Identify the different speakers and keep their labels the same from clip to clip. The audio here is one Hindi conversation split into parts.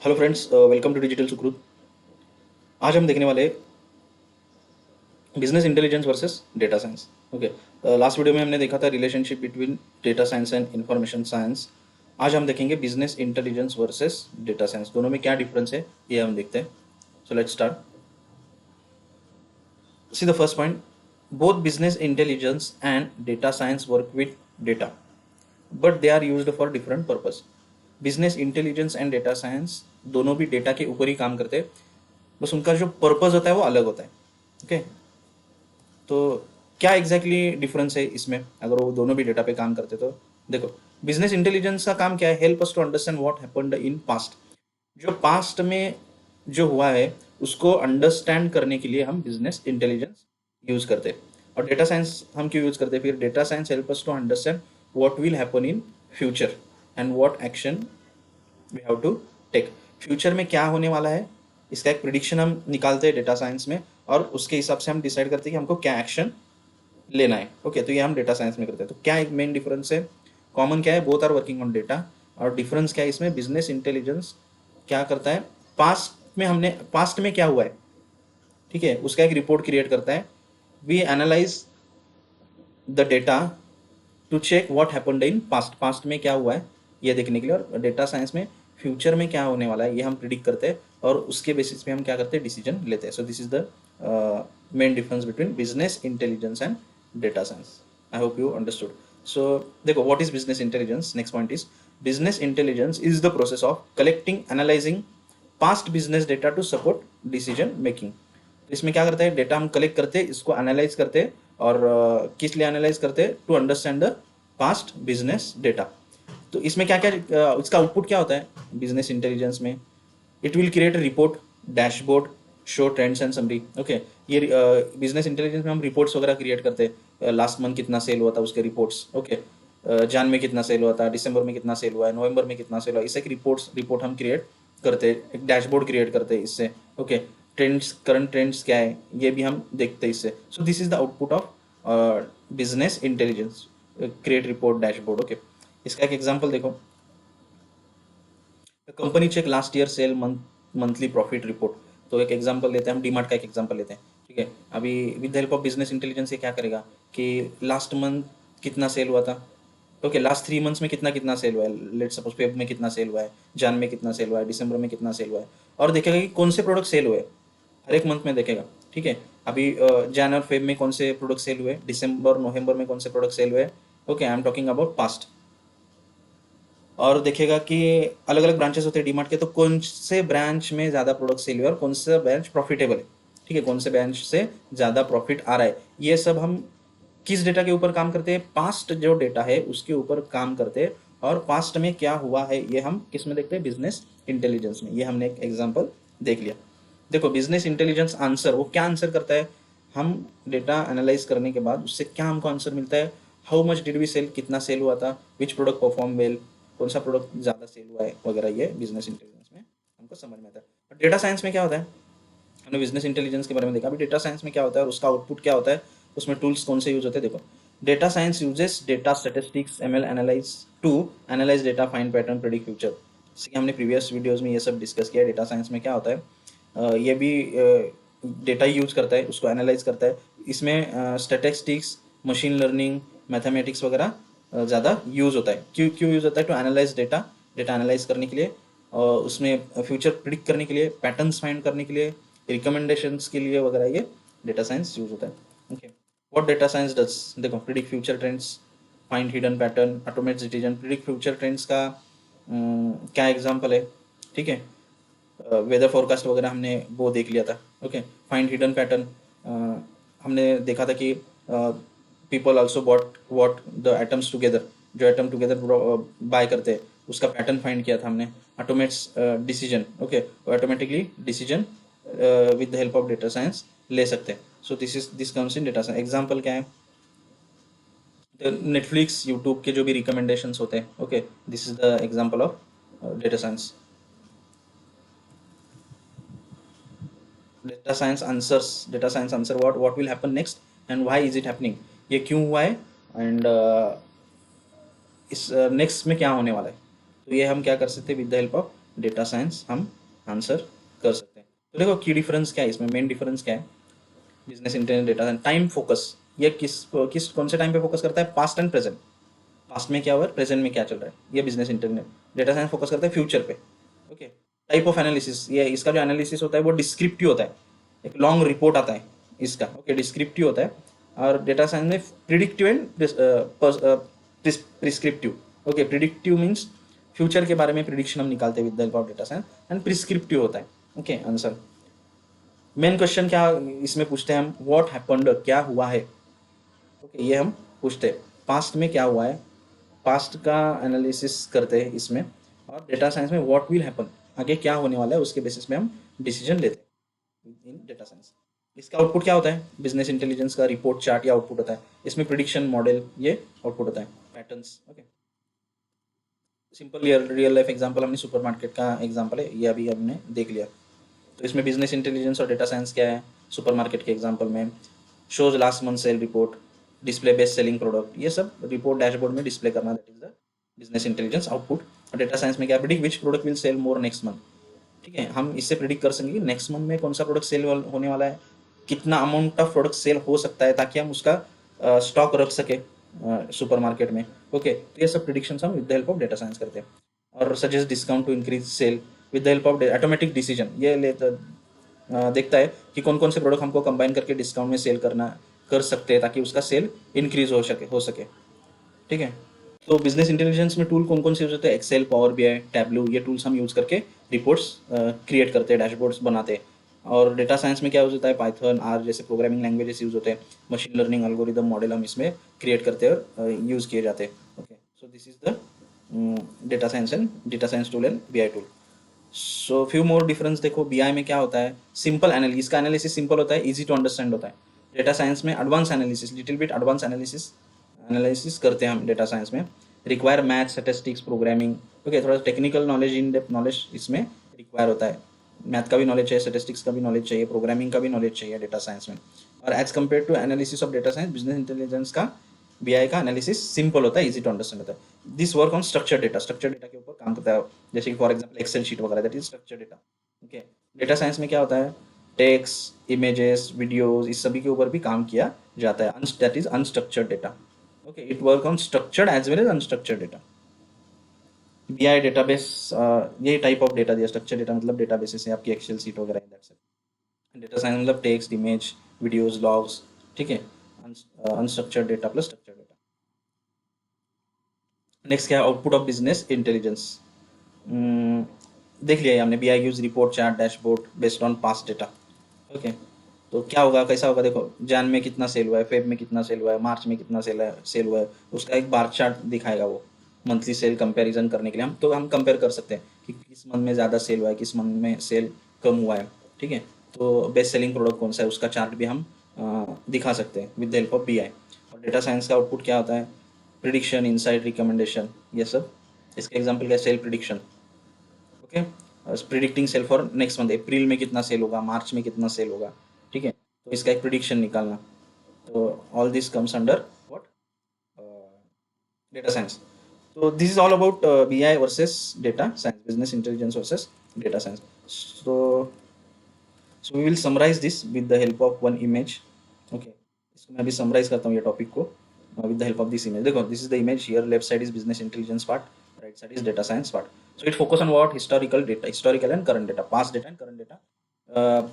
Speaker 1: Hello friends, welcome to digital Sukrit. आज हम देखने वाले business intelligence versus data science. Okay, last video में हमने देखा था relationship between data science and information science. आज हम देखेंगे business intelligence versus data science, दोनों में क्या डिफरेंस है ये हम देखते हैं। So let's start. See the first point, both business intelligence and data science work with data but they are used for different purpose. Business intelligence and data science दोनों भी डेटा के ऊपर ही काम करते हैं, बस उनका जो पर्पस होता है वो अलग होता है। ओके, तो क्या एग्जैक्टली डिफरेंस है इसमें अगर वो दोनों भी डेटा पे काम करते? तो देखो, बिजनेस इंटेलिजेंस का काम क्या है? Help us to understand what happened in past. जो पास्ट में जो हुआ है उसको अंडरस्टैंड करने के लिए हम बिजनेस इंटेलिजेंस यूज करते हैं। और डेटा साइंस हम क्यों यूज करते हैं? फिर data science help us to understand what will happen in future and what action we have to take. Future में क्या होने वाला है इसका एक प्रिडिक्शन हम निकालते हैं डेटा साइंस में, और उसके हिसाब से हम डिसाइड करते हैं कि हमको क्या एक्शन लेना है। ओके, तो ये हम डेटा साइंस में करते हैं। तो क्या एक मेन डिफरेंस है? कॉमन क्या है? Both are working on data. और डिफरेंस क्या है इसमें? बिजनेस इंटेलिजेंस क्या करता है? पास्ट में क्या हुआ है, ठीक है, उसका एक रिपोर्ट क्रिएट करता है। We analyse the data to check what happened in past. Past में क्या हुआ है ये देखने के लिए। और डेटा साइंस में फ्यूचर में क्या होने वाला है ये हम प्रिडिक्ट करते हैं, और उसके बेसिस पे हम क्या करते हैं? डिसीजन लेते हैं। So this is the main difference between business intelligence and data science. I hope you understood. So देखो, what is business intelligence? Next point is business intelligence is the process of collecting analysing past business data to support decision making. तो इसमें क्या करते हैं? डेटा हम कलेक्ट करते हैं, इसको एनालाइज करते हैं। और किस लिए एनालाइज करते हैं? To understand the past business data. तो इसमें क्या क्या इसका आउटपुट क्या होता है बिजनेस इंटेलिजेंस में? It will create report, dashboard, show trends and summary. Okay, ये बिजनेस इंटेलिजेंस में हम रिपोर्ट्स वगैरह क्रिएट करते हैं। लास्ट मंथ कितना सेल हुआ था उसके रिपोर्ट्स। ओके, जान में कितना सेल हुआ था, दिसंबर में कितना सेल हुआ है, नवंबर में कितना सेल हुआ है, इससे एक रिपोर्ट हम क्रिएट करते हैं, एक डैशबोर्ड क्रिएट करते हैं इससे। ओके, ट्रेंड्स, करंट ट्रेंड्स क्या है ये भी हम देखते हैं इससे। सो this is the output of business intelligence, create report, dashboard. Okay, इसका एक एग्जांपल देखो। Company cheque last year cell monthly profit report. तो एक एग्जांपल लेते हैं हम, डीमार्ट का एक एग्जांपल लेते हैं। ठीक है, अभी with help of business intelligence ये क्या करेगा कि लास्ट मंथ कितना सेल हुआ था। ओके, लास्ट 3 मंथ्स में कितना कितना सेल हुआ है, लेट सपोज फेब में कितना सेल हुआ है, जन में कितना सेल हुआ है, दिसंबर में कितना सेल हुआ है, और देखेगा कि कौन से प्रोडक्ट सेल हुए हर एक मंथ में देखेगा। ठीक है, अभी जन और फेब में कौन से प्रोडक्ट सेल हुए, दिसंबर नवंबर में कौन से प्रोडक्ट सेल हुए। Okay, I am talking about past. और देखेगा कि अलग अलग ब्रांचेस होते हैं डीमार्ट के, तो कौन से ब्रांच में ज़्यादा प्रोडक्ट सेल हुए और कौन सा ब्रांच प्रॉफिटेबल है। ठीक है, कौन से ब्रांच से ज़्यादा प्रॉफिट आ रहा है, ये सब हम किस डेटा के ऊपर काम करते हैं? पास्ट जो डेटा है उसके ऊपर काम करते हैं। और पास्ट में क्या हुआ है ये हम किस में देखते हैं? बिजनेस इंटेलिजेंस में। ये हमने एक एग्जाम्पल देख लिया। देखो, बिजनेस इंटेलिजेंस आंसर वो क्या आंसर करता है? हम डेटा एनालाइज करने के बाद उससे क्या हमको आंसर मिलता है? How much did we sell, कितना सेल हुआ था, विच प्रोडक्ट परफॉर्म वेल, कौन सा प्रोडक्ट ज़्यादा सेल हुआ है वगैरह, ये बिजनेस इंटेलिजेंस में हमको समझ में आता है। और डेटा साइंस में क्या होता है? हमने बिजनेस इंटेलिजेंस के बारे में देखा, अभी डेटा साइंस में क्या होता है और उसका आउटपुट क्या होता है, उसमें टूल्स कौन से यूज होते हैं। देखो, data science uses data statistics, ML analyse to analyse data, find pattern, predict future. जैसे कि हमने प्रीवियस वीडियोस में ये सब डिस्कस किया। डेटा साइंस में क्या होता है? ये भी डेटा यूज करता है, उसको एनालाइज करता है। इसमें स्टैटिस्टिक्स, मशीन लर्निंग, मैथमेटिक्स वगैरह ज़्यादा यूज होता है। क्यों क्यों यूज होता है? To analyse data, data analyse करने के लिए, और उसमें फ्यूचर प्रिडिक्ट करने के लिए, पैटर्न्स फाइंड करने के लिए, रिकमेंडेशंस के लिए वगैरह, ये डेटा साइंस यूज होता है। Okay, what data science does? देखो, predict future trends, find hidden pattern, automate decision. Predict future trends का क्या एग्जांपल है? ठीक है, वेदर फोरकास्ट वगैरह हमने वो देख लिया था। ओके, फाइंड हिडन पैटर्न, हमने देखा था कि people also bought what the items together, जो एटम टुगेदर बाय करते हैं उसका पैटर्न फाइंड किया था हमने। Automates decision. Okay, automatically decision with the help of data science ले सकते हैं। So this comes in data science. Example क्या है? नेटफ्लिक्स, यूट्यूब के जो भी रिकमेंडेशंस होते हैं। Okay, this is the example of data science. Data science answer what will happen next and why is it happening. ये क्यों हुआ है एंड इस नेक्स्ट में क्या होने वाला है। तो ये हम क्या कर सकते हैं with the help of data science हम आंसर कर सकते हैं। तो देखो की डिफरेंस क्या है इसमें, मेन डिफरेंस क्या है, business intelligence data science, time focus, ये किस कौन से टाइम पे फोकस करता है, पास्ट एंड प्रेजेंट, पास्ट में क्या हुआ है, प्रेजेंट में क्या चल रहा है, ये business intelligence. Data science focus करता है फ्यूचर पे। ओके, टाइप ऑफ एनालिसिस, ये इसका जो एनालिसिस होता है वो डिस्क्रिप्टिव होता है, एक लॉन्ग रिपोर्ट आता है इसका। ओके, डिस्क्रिप्टिव होता है। और डेटा साइंस में predictive and prescriptive. Okay, predictive means future के बारे में प्रिडिक्शन हम निकालते हैं with the help of data science, and prescriptive होता है। ओके, आंसर मेन क्वेश्चन क्या इसमें पूछते हैं हम, व्हाट हैपेंड, क्या हुआ है। ओके, ये हम पूछते हैं पास्ट में क्या हुआ है, पास्ट का एनालिसिस करते हैं इसमें। और डेटा साइंस में व्हाट विल हैपन, आगे क्या होने वाला है उसके बेसिस में हम डिसीजन लेते हैं इन डेटा साइंस। इसका आउटपुट क्या होता है, बिजनेस इंटेलिजेंस का रिपोर्ट चार्ट या आउटपुट होता है, इसमें प्रिडिक्शन मॉडल ये आउटपुट होता है, patterns. Okay, simple real life example हमने सुपरमार्केट का एग्जांपल है, ये अभी हमने देख लिया। तो इसमें बिजनेस इंटेलिजेंस और डेटा साइंस क्या है, सुपरमार्केट के एग्जांपल में shows last month sale report, display best selling product, ये सब रिपोर्ट डैशबोर्ड में डिस्प्ले करना, that is the business intelligence output. और डेटा साइंस में क्या, predict which product will sell more next month. ठीक है, हम इससे प्रिडिक्ट कर सकेंगे नेक्स्ट मंथ में कौन सा प्रोडक्ट सेल होने वाला है, कितना अमाउंट ऑफ प्रोडक्ट सेल हो सकता है, ताकि हम उसका स्टॉक रख सके सुपरमार्केट में। ओके, तो ये सब प्रिडिक्शन हम with the help of data science करते हैं। और suggest discount to increase sale with the help of automatic decision, ये देखता है कि कौन कौन से प्रोडक्ट हमको कंबाइन करके डिस्काउंट में सेल करना कर सकते हैं, ताकि उसका सेल इंक्रीज हो सके। ठीक है, तो बिजनेस इंटेलिजेंस में टूल कौन कौन से यूज होते हैं, एक्सेल, पावर बीआई, टैबलू, ये टूल्स हम यूज करके रिपोर्ट्स क्रिएट करते हैं, डैशबोर्ड्स बनाते हैं। और डेटा साइंस में क्या यूज होता है, पाइथन, आर जैसे प्रोग्रामिंग लैंग्वेजेस यूज होते हैं, मशीन लर्निंग एल्गोरिदम मॉडल हम इसमें क्रिएट करते हैं और यूज किए जाते हैं। Okay, so this is the data science tool and BI tool. So few more difference देखो, बीआई में क्या होता है, सिंपल एनालिसिस, इसका एनालिसिस सिंपल होता है, इजी टू अंडरस्टैंड होता है। डेटा साइंस में advance analysis, little bit advance analysis करते हैं हम डेटा साइंस में, require math, statistics, programming. Okay, थोड़ा technical knowledge, in depth knowledge इसमें रिक्वायर होता है, मैथ का भी नॉलेज चाहिए, स्टैटिस्टिक्स का भी नॉलेज चाहिए, प्रोग्रामिंग का भी नॉलेज चाहिए डेटा साइंस में। और as compare to analysis of data science, business intelligence का, बीआई का एनालिसिस सिंपल होता है, इजी टू अंडरस्टैंड होता है। This work on structure data के ऊपर काम करता है, जैसे कि फॉर एग्जांपल एक्सेल शीट वगैरह, that is structure data. Okay, data science में क्या होता है, टेक्स्ट, इमेजेस, वीडियोस, इस सभी के ऊपर भी काम किया जाता है, that is unstructured data. Okay, it work on structured as well as unstructured data. BI database, ये टाइप ऑफ डेटा दिया, स्ट्रक्चर डेटा मतलब डेटाबेसेस है आपकी एक्सेल शीट वगैरह, दैट्स इट। डेटा साइंस मतलब टेक्स्ट, इमेज, वीडियोस, लॉग्स। ठीक है, unstructured data plus structured data. Next क्या है, आउटपुट ऑफ बिजनेस इंटेलिजेंस। देख लिया हमने, BI use report, chart, dashboard based on past data. Okay, तो क्या होगा, कैसा होगा, देखो जैन में कितना सेल हुआ है, फेब में कितना सेल हुआ है, मार्च में कितना सेल हुआ है, उसका एक बार चार्ट दिखाएगा वो, मंथली सेल कंपैरिजन करने के लिए हम कंपेयर कर सकते हैं कि किस मंथ में ज़्यादा सेल हुआ है, किस मंथ में सेल कम हुआ है। ठीक है, तो बेस्ट सेलिंग प्रोडक्ट कौन सा है, उसका चार्ट भी हम दिखा सकते हैं with the help of BI. और डेटा साइंस का आउटपुट क्या होता है, प्रिडिक्शन, इनसाइट, रिकमेंडेशन, ये सब। इसका एग्जाम्पल क्या है, sale prediction. Okay, predicting sale for next month, April में कितना सेल होगा, मार्च में कितना सेल होगा। ठीक है, तो इसका एक प्रिडिक्शन निकालना। तो all this comes under what, data science. So this is all about BI versus data science, business intelligence versus data science. So so we will summarize this with the help of one image. Okay, इसको मैं अभी summarize करता हूँ ये topic को with the help of this image. देखो, this is the image here. Left side is business intelligence part, right side is data science part. So it focus on what, historical data, historical and current data, past data and current data.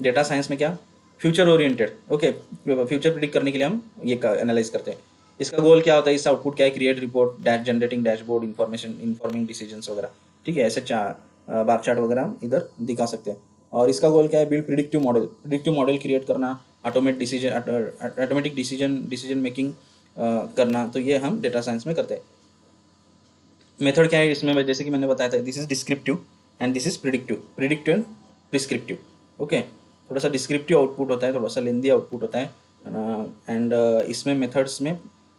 Speaker 1: Data science में क्या, future oriented. Okay, future predict करने के लिए हम ये एनालाइज करते हैं। इसका गोल क्या होता है, इसका आउटपुट क्या है, create report, generating dashboard, information, informing decisions वगैरह। ठीक है, ऐसे बार चार्ट वगैरह हम इधर दिखा सकते हैं। और इसका गोल क्या है, बिल्ड प्रिडिक्टिव मॉडल क्रिएट करना, ऑटोमेटिक डिसीजन मेकिंग करना। तो ये हम डेटा साइंस में करते हैं। मेथड क्या है इसमें, जैसे कि मैंने बताया था, this is descriptive and this is predictive and prescriptive. Okay, थोड़ा सा डिस्क्रिप्टिव आउटपुट होता है, थोड़ा सा लेंदी आउटपुट होता है, एंड इसमें मेथड्स में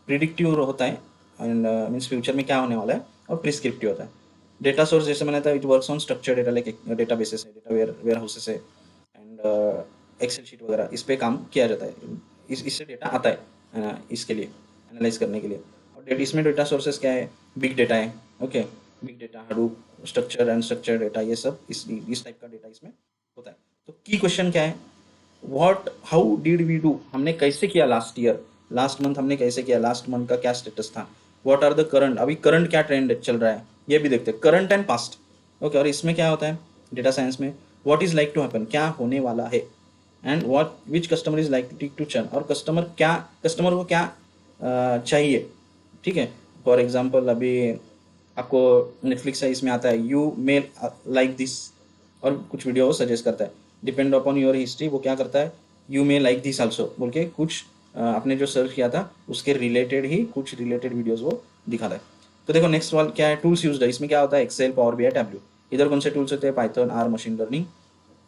Speaker 1: प्रिडिक्टिव होता है एंड मीन्स फ्यूचर में क्या होने वाला है, और प्रिस्क्रिप्टिव होता है। डेटा सोर्स जैसे मैंने बताया, it works on structure data, like data basis है, डेटा वेयर हाउसेस है, एंड एक्सेल शीट वगैरह, इस पे काम किया जाता है। इससे डेटा आता है इसके लिए एनालाइज करने के लिए। और इसमें डेटा सोर्सेस क्या है, बिग डेटा है। Okay, big data, Hadoop, structure and structure data, ये सब इस टाइप का डेटा इसमें होता है। तो की क्वेश्चन क्या है, what how did we do, हमने कैसे किया लास्ट ईयर, लास्ट मंथ हमने कैसे किया, लास्ट मंथ का क्या स्टेटस था, व्हाट आर द करंट, अभी करंट क्या ट्रेंड चल रहा है, ये भी देखते हैं, करंट एंड पास्ट। ओके, और इसमें क्या होता है डेटा साइंस में, what is like to happen, क्या होने वाला है, and what which customer is like to churn, और कस्टमर को क्या चाहिए। ठीक है, फॉर एग्जाम्पल अभी आपको नेटफ्लिक्स है, इसमें आता है यू मे लाइक दिस, और कुछ वीडियो सजेस्ट करता है, डिपेंड अपॉन योर हिस्ट्री, वो क्या करता है, you may like this also बोल के कुछ आपने जो सर्च किया था उसके रिलेटेड ही कुछ रिलेटेड वीडियोस वो दिखाता है। तो देखो नेक्स्ट वाला क्या है, टूल्स यूज्ड है, इसमें क्या होता है, एक्सेल, पावर बीआई, टैब्ल्यू। इधर कौन से टूल्स होते हैं, Python, R, machine learning,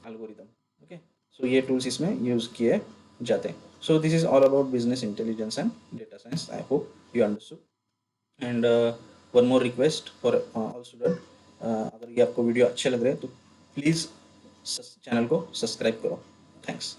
Speaker 1: algorithm. Okay, so ये टूल्स इसमें यूज किए जाते हैं। So this is all about business intelligence and data science, I hope you understood. And one more request for all student, अगर ये आपको वीडियो अच्छे लग रहे हैं तो प्लीज़ चैनल को सब्सक्राइब करो। थैंक्स।